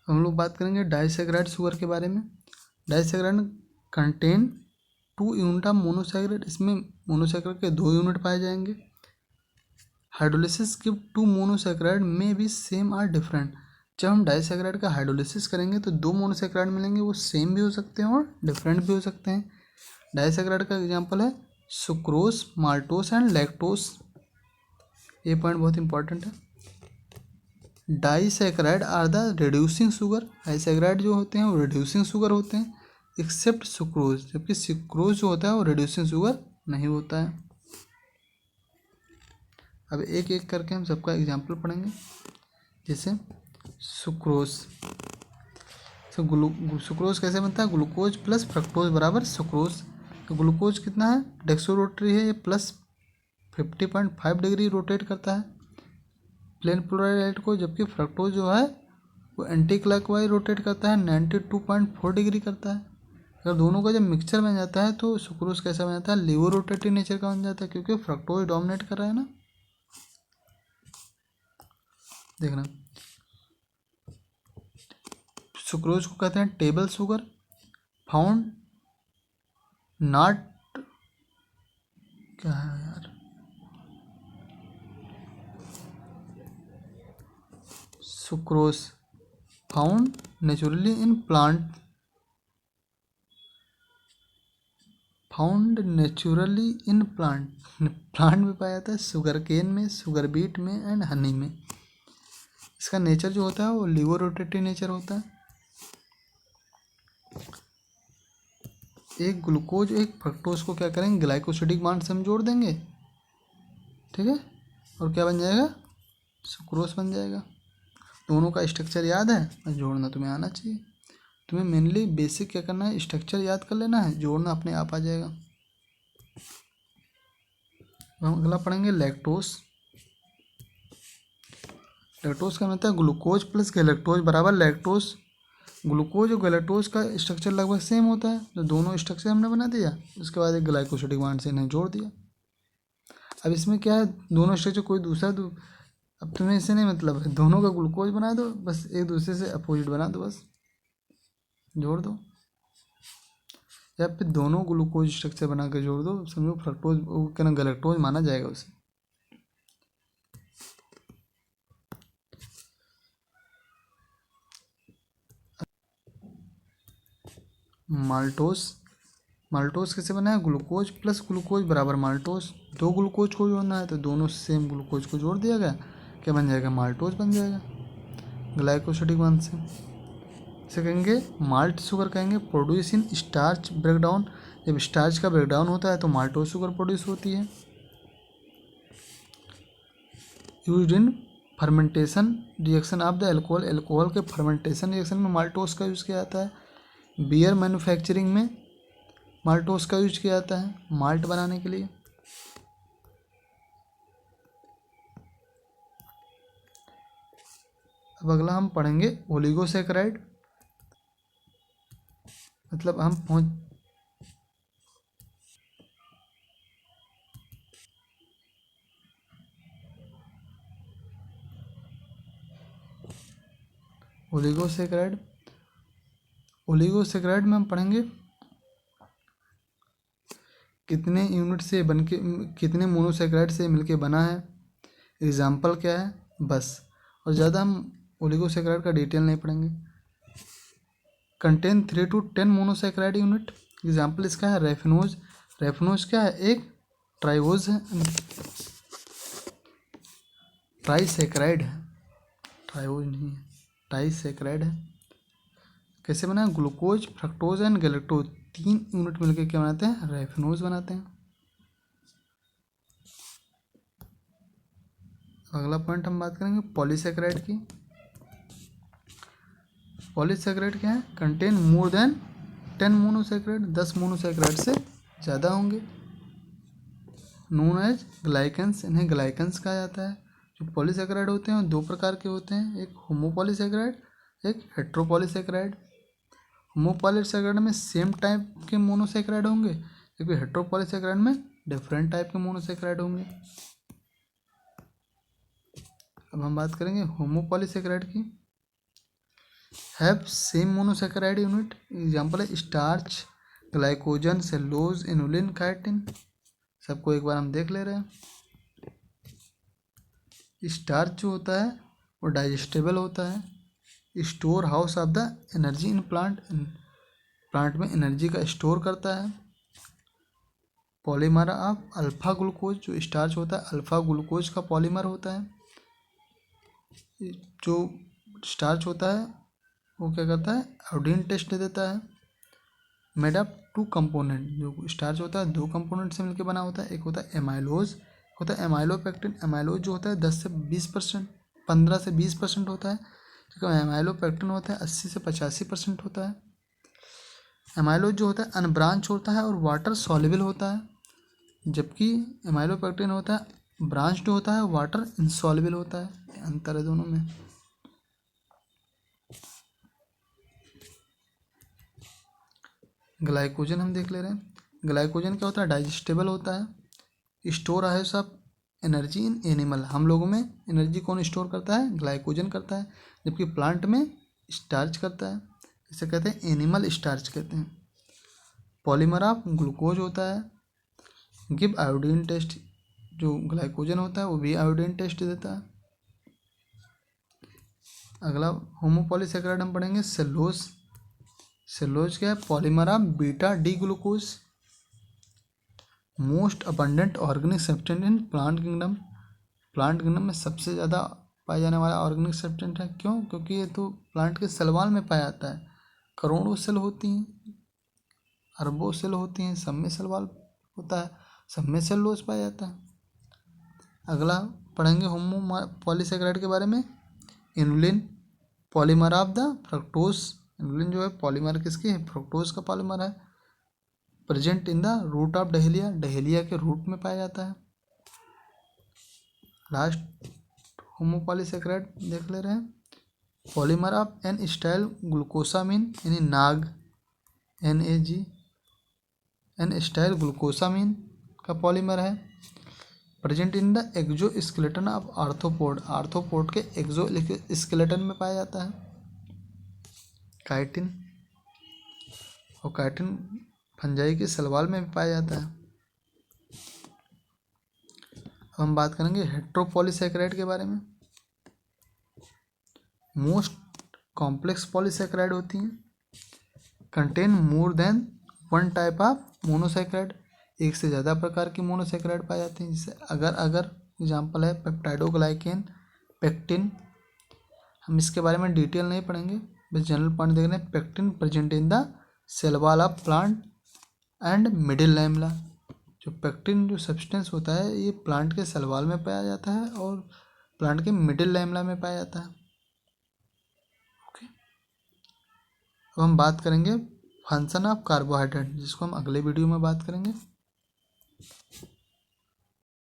हम लोग बात करेंगे डाइसैकेराइड शुगर के बारे में। Disaccharide contain 2 unit of monosaccharide, इसमें मोनोसैकेराइड के 2 यूनिट पाए जाएंगे। हाइड्रोलिसिस गिव 2 मोनोसैकेराइड में बी सेम आर डिफरेंट। जब हम डाइसैकेराइड का हाइड्रोलिसिस करेंगे तो 2 मोनोसैकेराइड मिलेंगे, वो सेम भी हो सकते हैं और डिफरेंट भी हो सकते हैं। डाइसैकेराइड का एग्जांपल है सुक्रोज, माल्टोस एंड लैक्टोस। ये पॉइंट बहुत इंपॉर्टेंट है। Disaccharide are the reducing sugar. Disaccharide जो होते हैं वो रिड्यूसिंग शुगर होते हैं एक्सेप्ट सुक्रोज, जबकि सुक्रोज जो होता है वो रिड्यूसिंग शुगर नहीं होता है। अब एक एक करके हम सबका एग्जांपल पढ़ेंगे। जैसे सुक्रोज, सुक्रोज कैसे बनता है? ग्लूकोज प्लस फ्रक्टोज बराबर सुक्रोज। तो ग्लूकोज कितना है? डेक्सो रोटरी है, ये प्लस 50.5 डिग्री रोटेट करता है प्लेन क्लोराइड को, जबकि फ्रक्टोज जो है वो एंटी क्लॉकवाइज रोटेट करता है, 92.4 डिग्री करता है। अगर दोनों का जब मिक्सचर बन जाता है तो सुक्रोज कैसा बन जाता है? लीवो रोटेटिव नेचर का बन जाता है, क्योंकि फ्रक्टोज डोमिनेट कर रहा है ना। देखना, सुक्रोज को कहते हैं टेबल शुगर, फाउंड नॉट, क्या है यार, sucrose found naturally in plant, found naturally in plant, plant में पाया जाता है, शुगर केन में, शुगर बीट में एंड हनी में। इसका नेचर जो होता है वो लीवो रोटेटिव नेचर होता है। एक ग्लूकोज एक फ्रक्टोज को क्या करेंगे? ग्लाइकोसिडिक बॉन्ड से हम जोड़ देंगे, ठीक है, और क्या बन जाएगा? सुक्रोज बन जाएगा। दोनों का स्ट्रक्चर याद है, बस जोड़ना तुम्हें आना चाहिए। तुम्हें मेनली बेसिक क्या करना है? स्ट्रक्चर याद कर लेना है, जोड़ना अपने आप आ जाएगा। हम अगला पढ़ेंगे लैक्टोस। लैक्टोस का मतलब ग्लूकोज प्लस गैलेक्टोज बराबर लैक्टोस। ग्लूकोज और गैलेक्टोज का स्ट्रक्चर लगभग सेम होता है, तो दोनों स्ट्रक्चर हमने बना दिया, उसके बाद एक ग्लाइकोसिडिक बॉन्ड से इन्हें जोड़ दिया। अब इसमें क्या है, दोनों स्ट्रक्चर कोई दूसरा अब तुम्हें इससे नहीं मतलब है, दोनों का ग्लूकोज बना दो, बस एक दूसरे से अपोजिट बना दो, बस जोड़ दो, या फिर दोनों ग्लूकोज स्ट्रक्चर बना कर जोड़ दो, समझो फ्रक्टोज वो क्या ना गैलेक्टोज माना जाएगा उसे। माल्टोस, माल्टोस कैसे बना है? ग्लूकोज प्लस ग्लूकोज बराबर माल्टोस। 2 ग्लूकोज को जोड़ना है तो दोनों सेम ग्लूकोज को जोड़ दिया गया, क्या बन जाएगा? माल्टोस बन जाएगा ग्लाइकोसिडिक बॉन्ड से। इसे कहेंगे माल्ट शुगर, कहेंगे प्रोड्यूस इन स्टार्च ब्रेकडाउन। जब स्टार्च का ब्रेकडाउन होता है तो माल्टोस शुगर प्रोड्यूस होती है। Used in fermentation reaction of the alcohol, alcohol के फर्मेंटेशन रिएक्शन में माल्टोस का यूज़ किया जाता है। बियर मैन्युफैक्चरिंग में माल्टोस का यूज किया जाता है माल्ट बनाने के लिए। अब अगला हम पढ़ेंगे ओलिगोसैकेराइड। मतलब हम ओलिगोसैकेराइड, ओलिगोसैकेराइड में हम पढ़ेंगे कितने यूनिट से बन के, कितने मोनोसैकेराइड से मिलके बना है, एग्जाम्पल क्या है, बस। और ज़्यादा हम ओलिगोसैकेराइड का डिटेल नहीं पढ़ेंगे। Contain 3 to 10 monosaccharide unit. Example इसका है रेफिनोज। रेफिनोज क्या है? एक ट्राइवोज है, ट्राइसैकेराइड है, ट्राइवोज नहीं है, ट्राइसैकेराइड है। कैसे बना है? Glucose fructose and galactose 3 unit मिलकर क्या बनाते हैं? रेफिनोज बनाते हैं। अगला पॉइंट हम बात करेंगे पॉलीसैकेराइड की। पॉलीसैकेराइड क्या है? Contain more than 10 monosaccharide, 10 monosaccharide से ज़्यादा होंगे। नोन एज ग्लाइकेंस, इन्हें ग्लाइकेंस कहा जाता है। जो पॉलीसैकेराइड होते हैं वो 2 प्रकार के होते हैं, एक होमोपॉलीसैकेराइड, एक हेट्रोपॉलीसैकेराइड। होमोपॉलीसैकेराइड में सेम टाइप के मोनोसैकेराइड होंगे, जबकि हेट्रोपॉलीसैकेराइड में डिफरेंट टाइप के मोनोसैकेराइड होंगे। अब हम बात करेंगे होमोपॉलीसैकेराइड की। Have same monosaccharide unit. Example है starch, glycogen, cellulose, inulin, chitin. सबको एक बार हम देख ले रहे हैं। स्टार्च जो होता है वो डाइजेस्टेबल होता है, store house of the energy in plant, plant में एनर्जी का स्टोर करता है। पॉलीमर ऑफ अल्फा ग्लूकोज, जो स्टार्च होता है अल्फा ग्लूकोज का पॉलीमर होता है। जो स्टार्च होता है वो क्या करता है, आयोडीन टेस्ट देता है। मेड अप टू कंपोनेंट, जो स्टार्च होता है दो कंपोनेंट से मिलकर बना होता है, एक होता है एमाइलोज, एक होता है एमाइलोपेक्टिन। एमाइलोज जो होता है 10 से 20%, 15 से 20% होता है, क्योंकि एमाइलोपेक्टिन होता है 80 से 85% होता है। एमाइलोज जो होता है अनब्रांच होता है और वाटर सॉल्युबल होता है, जबकि एमाइलोपेक्टिन होता है ब्रांच्ड होता है, वाटर इनसॉल्युबल होता है। अंतर है दोनों में। ग्लाइकोजन हम देख ले रहे हैं। ग्लाइकोजन क्या होता है, डाइजेस्टेबल होता है, store house of energy in animal. हम लोगों में एनर्जी कौन स्टोर करता है, ग्लाइकोजन करता है, जबकि प्लांट में स्टार्च करता है, इसे कहते हैं एनिमल स्टार्च कहते हैं। पॉलीमर ऑफ ग्लूकोज होता है, गिव आयोडीन टेस्ट। जो ग्लाइकोजन होता है वो भी आयोडीन टेस्ट देता है। अगला होमोपॉलीसेकेराइड हम पढ़ेंगे सेलुलोज। सेलुलोज क्या है, polymer of beta D glucose, most abundant organic substance in plant kingdom. Plant kingdom में सबसे ज़्यादा पाया जाने वाला ऑर्गेनिक सब्सटेंस है। क्यों, क्योंकि ये तो प्लांट के सेलवाल में पाया जाता है। करोड़ों सेल होती हैं, अरबों सेल होती हैं, सब में सेलवाल होता है, सब में सेलुलोज पाया जाता है। अगला पढ़ेंगे होमो पॉलीसेकेराइड के बारे में। Inulin, polymer of the fructose. Inulin जो है पॉलीमर किसकी है, फ्रक्टोज का पॉलीमर है। Present in the root of dahlia, dahlia के रूट में पाया जाता है। लास्ट होमोपॉलीसेकेराइड देख ले रहे हैं। Polymer of N acetyl glucosamine, यानी NAG, NAG, N acetyl glucosamine का पॉलीमर है। Present in the exoskeleton of arthropod, arthropod के एक्जो स्केलेटन में पाया जाता है। काइटिन, और काइटिन फंजाई के सलवाल में भी पाया जाता है। अब हम बात करेंगे हेट्रोपॉलीसेकेराइड के बारे में। मोस्ट कॉम्प्लेक्स पॉलीसेकेराइड होती हैं, contain more than one type of monosaccharide. एक से ज़्यादा प्रकार की मोनोसेकेराइड पाए जाते हैं। जैसे अगर एग्जाम्पल है पेप्टाइडोग्लाइकेन, पेक्टिन। हम इसके बारे में डिटेल नहीं पढ़ेंगे, बस जनरल पॉइंट देख रहे हैं। Pectin present in the cell wall of plant and middle lamella. जो पेक्टिन जो सब्सटेंस होता है ये प्लांट के सेल वॉल में पाया जाता है और प्लांट के मिडिल लैमेला में पाया जाता है। ओके, अब हम बात करेंगे फंक्शन ऑफ कार्बोहाइड्रेट, जिसको हम अगले वीडियो में बात करेंगे।